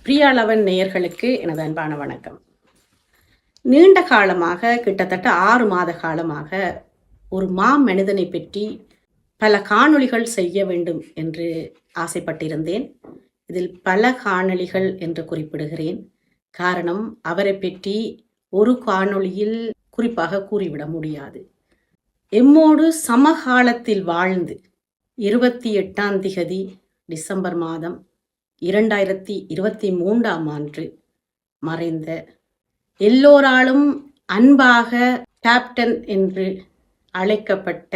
பிரியாளவன் நேயர்களுக்கு எனது அன்பான வணக்கம். நீண்ட காலமாக, கிட்டத்தட்ட 6 மாத காலமாக ஒரு மனிதனை பற்றி பல காணொளிகள் செய்ய வேண்டும் என்று ஆசைப்பட்டிருந்தேன். இதில் பல காணொளிகள் என்று குறிப்பிடுகிறேன். காரணம், அவரை பற்றி ஒரு காணொளியில் குறிப்பாக கூறிவிட முடியாது. எம்மோடு சமகாலத்தில் வாழ்ந்து 28ஆம் திகதி டிசம்பர் மாதம் 2023ஆம் ஆண்டு மறைந்த, எல்லோராலும் அன்பாக கேப்டன் என்று அழைக்கப்பட்ட,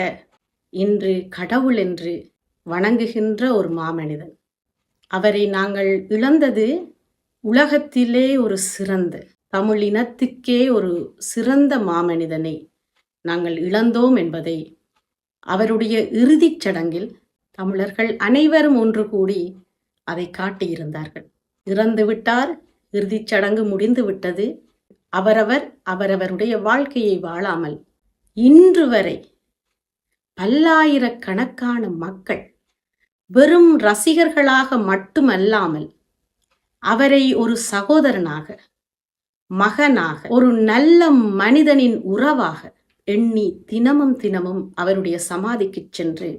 இன்று கடவுள் என்று வணங்குகின்ற ஒரு மாமனிதன். அவரை நாங்கள் இழந்தது உலகத்திலே ஒரு சிறந்த, தமிழ் இனத்துக்கே ஒரு சிறந்த மாமனிதனை நாங்கள் இழந்தோம் என்பதை அவருடைய இறுதிச் சடங்கில் தமிழர்கள் அனைவரும் ஒன்று கூடி அதை காட்டியிருந்தார்கள். இறந்து விட்டார், இறுதிச் சடங்கு முடிந்து விட்டது. அவரவருடைய வாழ்க்கையை வாழாமல் இன்று வரை பல்லாயிரக்கணக்கான மக்கள் வெறும் ரசிகர்களாக மட்டுமல்லாமல் அவரை ஒரு சகோதரனாக, மகனாக, ஒரு நல்ல மனிதனின் உறவாக எண்ணி தினமும் அவருடைய சமாதிக்கு சென்று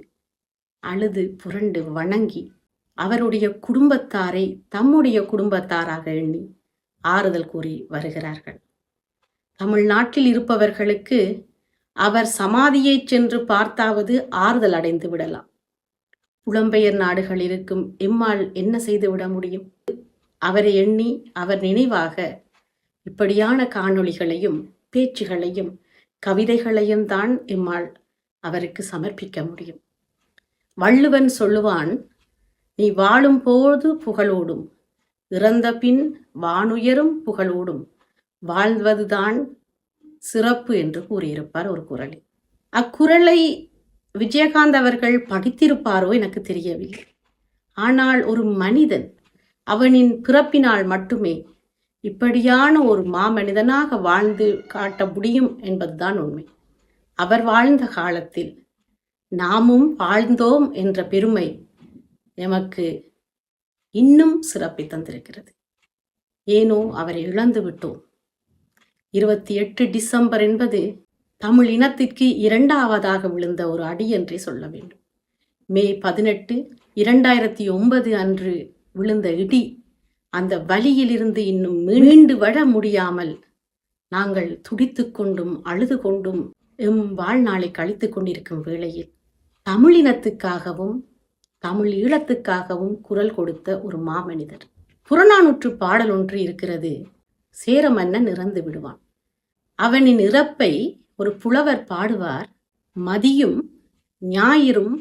அழுது புரண்டு வணங்கி அவருடைய குடும்பத்தாரை தம்முடைய குடும்பத்தாராக எண்ணி ஆறுதல் கூறி வருகிறார்கள். தமிழ்நாட்டில் இருப்பவர்களுக்கு அவர் சமாதியை சென்று பார்த்தாவது ஆறுதல் அடைந்து விடலாம். புலம்பெயர் நாடுகள் இருக்கும் எம்மால் என்ன செய்துவிட முடியும்? அவரை எண்ணி அவர் நினைவாக இப்படியான காணொளிகளையும் பேச்சுகளையும் கவிதைகளையும் தான் எம்மால் அவருக்கு சமர்ப்பிக்க முடியும். வள்ளுவன் சொல்லுவான், நீ வாழும் போது புகழோடும், இறந்த பின் வானுயரும் புகழோடும் வாழ்வதுதான் சிறப்பு என்று கூறியிருப்பார் ஒரு குறளில். அக்குறளை விஜயகாந்த் அவர்கள் படித்திருப்பாரோ எனக்கு தெரியவில்லை. ஆனால் ஒரு மனிதன் அவனின் பிறப்பினால் மட்டுமே இப்படியான ஒரு மாமனிதனாக வாழ்ந்து காட்ட முடியும் என்பதுதான் உண்மை. அவர் வாழ்ந்த காலத்தில் நாமும் வாழ்ந்தோம் என்ற பெருமை எமக்கு இன்னும் சிறப்பை தந்திருக்கிறது. ஏனோ அவரை இழந்து விட்டோம். 28 டிசம்பர் என்பது தமிழ் இனத்திற்கு 2ஆவதாக விழுந்த ஒரு அடி என்றே சொல்ல வேண்டும். மே 18, 2009 அன்று விழுந்த இடி, அந்த வலியிலிருந்து இன்னும் மீண்டு வர முடியாமல் நாங்கள் துடித்து கொண்டும் அழுது கொண்டும் எம் வாழ்நாளை கழித்து கொண்டிருக்கும் வேளையில் தமிழினத்துக்காகவும் தமிழ் ஈழத்துக்காகவும் குரல் கொடுத்த ஒரு மாமனிதர். புறநானூற்று பாடல் ஒன்று இருக்கிறது. சேர மன்னன் இறந்து விடுவான், அவனின் இறப்பை ஒரு புலவர் பாடுவார். மதியும் ஞாயிறும்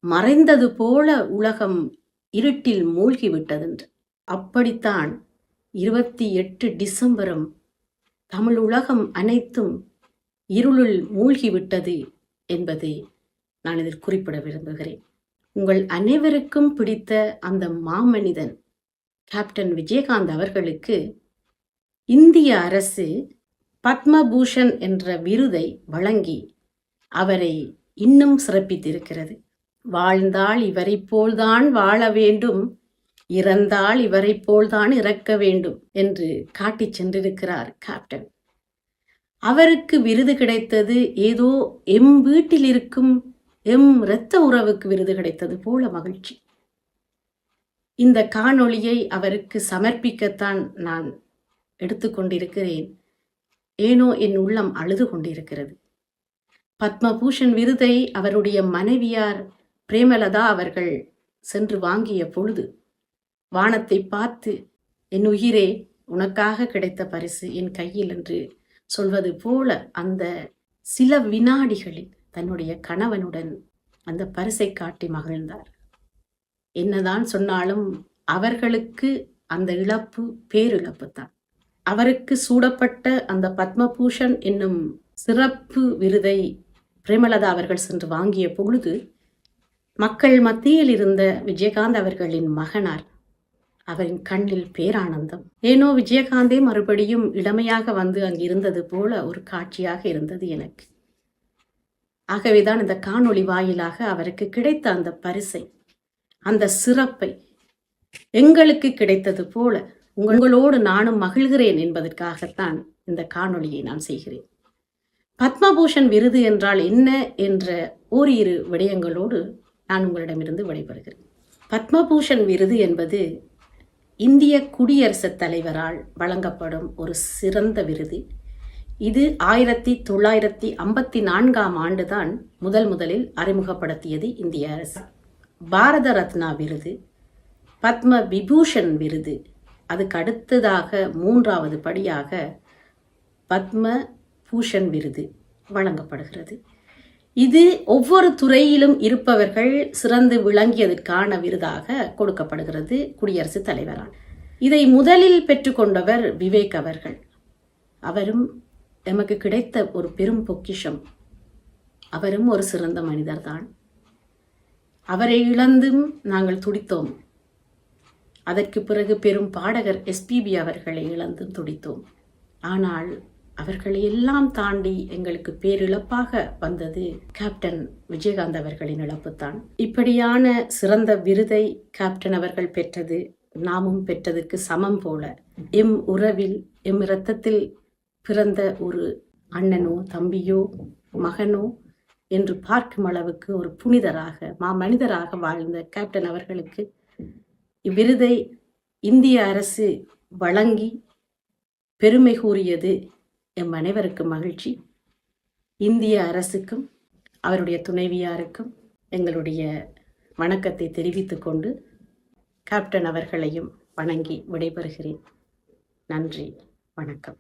மறைந்தது போல உலகம் இருட்டில் மூழ்கிவிட்டதென்று. அப்படித்தான் 28 டிசம்பரும் தமிழ் உலகம் அனைத்தும் இருளில் மூழ்கிவிட்டது என்பதை நான் இதில் குறிப்பிட விரும்புகிறேன். உங்கள் அனைவருக்கும் பிடித்த அந்த மாமனிதன் கேப்டன் விஜயகாந்த் அவர்களுக்கு இந்திய அரசு பத்மபூஷன் என்ற விருதை வழங்கி அவரை இன்னும் சிறப்பித்திருக்கிறது. வாழ்ந்தால் இவரை போல்தான் வாழ வேண்டும், இறந்தால் இவரை போல்தான் இறக்க வேண்டும் என்று காட்டி சென்றிருக்கிறார் கேப்டன். அவருக்கு விருது கிடைத்தது ஏதோ எம் வீட்டில் இருக்கும் எம் இரத்த உறவுக்கு விருது கிடைத்தது போல மகிழ்ச்சி. இந்த காணொளியை அவருக்கு சமர்ப்பிக்கத்தான் நான் எடுத்துக்கொண்டிருக்கிறேன். ஏனோ என் உள்ளம் அழுது கொண்டிருக்கிறது. பத்மபூஷன் விருதை அவருடைய மனைவியார் பிரேமலதா அவர்கள் சென்று வாங்கிய பொழுது வானத்தை பார்த்து, என் உயிரே, உனக்காக கிடைத்த பரிசு என் கையில் என்று சொல்வது போல அந்த சில வினாடிகளில் தன்னுடைய கணவனுடன் அந்த பரிசை காட்டி மகிழ்ந்தார். என்னதான் சொன்னாலும் அவர்களுக்கு அந்த இழப்பு பேரிழப்பு தான். அவருக்கு சூடப்பட்ட அந்த பத்மபூஷன் என்னும் சிறப்பு விருதை பிரேமலதா அவர்கள் சென்று வாங்கிய பொழுது மக்கள் மத்தியில் இருந்த விஜயகாந்த் அவர்களின் மகனார், அவரின் கண்ணில் பேரானந்தம். ஏனோ விஜயகாந்தே மறுபடியும் இளமையாக வந்து அங்கு இருந்தது போல ஒரு காட்சியாக இருந்தது எனக்கு. ஆகவேதான் இந்த காணொளி வாயிலாக அவருக்கு கிடைத்த அந்த பரிசை, அந்த சிறப்பை எங்களுக்கு கிடைத்தது போல உங்களோடு நானும் மகிழ்கிறேன் என்பதற்காகத்தான் இந்த காணொளியை நான் செய்கிறேன். பத்மபூஷன் விருது என்றால் என்ன என்ற ஓரிரு விடயங்களோடு நான் உங்களிடமிருந்து விடைபெறுகிறேன். பத்மபூஷன் விருது என்பது இந்திய குடியரசுத் தலைவரால் வழங்கப்படும் ஒரு சிறந்த விருது. இது 1954ஆம் ஆண்டுதான் முதலில் அறிமுகப்படுத்தியது இந்திய அரசு. பாரத ரத்னா விருது, பத்ம விபூஷன் விருது, அதுக்கு அடுத்ததாக 3வது படியாக பத்ம பூஷன் விருது வழங்கப்படுகிறது. இது ஒவ்வொரு துறையிலும் இருப்பவர்கள் சிறந்து விளங்கியதற்கான விருதாக கொடுக்கப்படுகிறது குடியரசுத் தலைவரால். இதை முதலில் பெற்றுக்கொண்டவர் விவேக் அவர்கள். அவரும் எமக்கு கிடைத்த ஒரு பெரும் பொக்கிஷம். அவரும் ஒரு சிறந்த மனிதர்தான். அவரை இழந்தும் நாங்கள் துடித்தோம். அதற்கு பிறகு பெரும் பாடகர் எஸ்பிபி அவர்களை இழந்தும் துடித்தோம். ஆனால் அவர்களை எல்லாம் தாண்டி எங்களுக்கு பேரிழப்பாக வந்தது கேப்டன் விஜயகாந்த் அவர்களின் இழப்புத்தான். இப்படியான சிறந்த விருதை கேப்டன் அவர்கள் பெற்றது நாமும் பெற்றதுக்கு சமம் போல, எம் உறவில் எம் இரத்தத்தில் பிறந்த ஒரு அண்ணனோ தம்பியோ மகனோ என்று பார்க்கும் அளவுக்கு ஒரு புனிதராக மனிதராக வாழ்ந்த கேப்டன் அவர்களுக்கு இவ்விருதை இந்திய அரசு வழங்கி பெருமை கூறியது எம் அனைவருக்கும் மகிழ்ச்சி. இந்திய அரசுக்கும் அவருடைய துணைவியாருக்கும் எங்களுடைய வணக்கத்தை தெரிவித்துக் கொண்டு கேப்டன் அவர்களையும் வணங்கி விடைபெறுகிறேன். நன்றி, வணக்கம்.